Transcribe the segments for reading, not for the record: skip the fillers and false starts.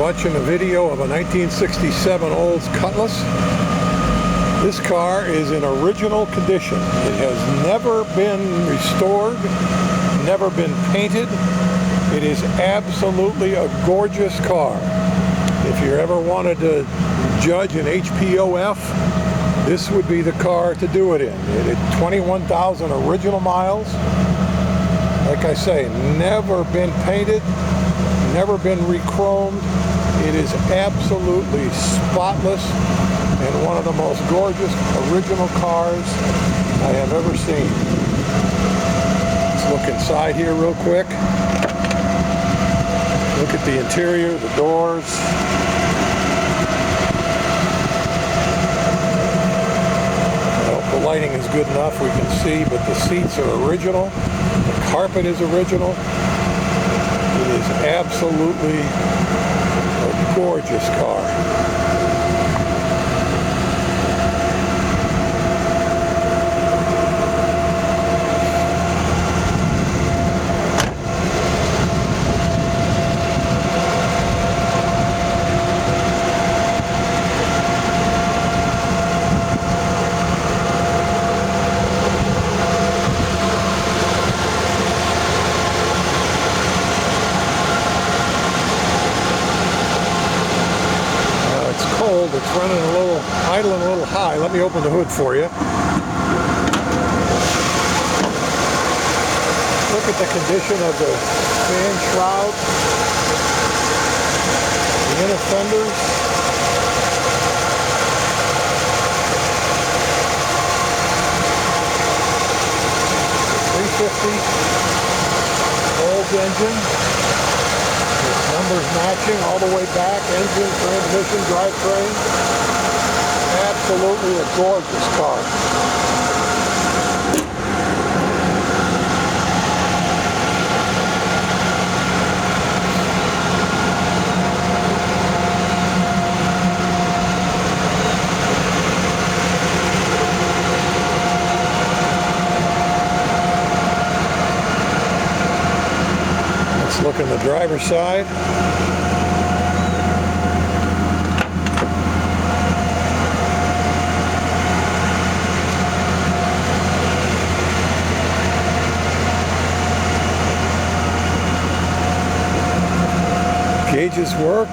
watching a video of a 1967 Olds Cutlass. This car is in original condition. It has never been restored, never been painted. It is absolutely a gorgeous car. If you ever wanted to judge an HPOF, this would be the car to do it in. It had 21,000 original miles. Like I say, never been painted, never been re-chromed. It is absolutely spotless and one of the most gorgeous original cars I have ever seen. Let's look inside here real quick. Look at the interior, the doors. The lighting is good enough we can see, but the seats are original. The carpet is original. It is absolutely a gorgeous car. It's running a little, idling a little high. Let me open the hood for you. Look at the condition of the fan shroud, the inner fenders. The 350 Olds engine. Numbers matching all the way back, engine, transmission, drivetrain. Absolutely a gorgeous car. Let's look in the driver's side. Gauges work.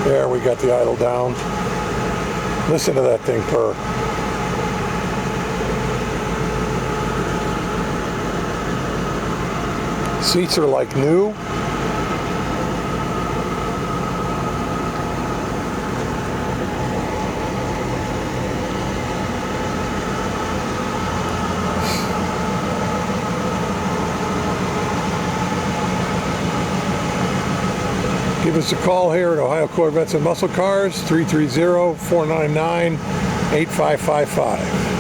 There, we got the idle down. Listen to that thing purr. Seats are like new. Give us a call here at Ohio Corvettes and Muscle Cars, 330-499-8555.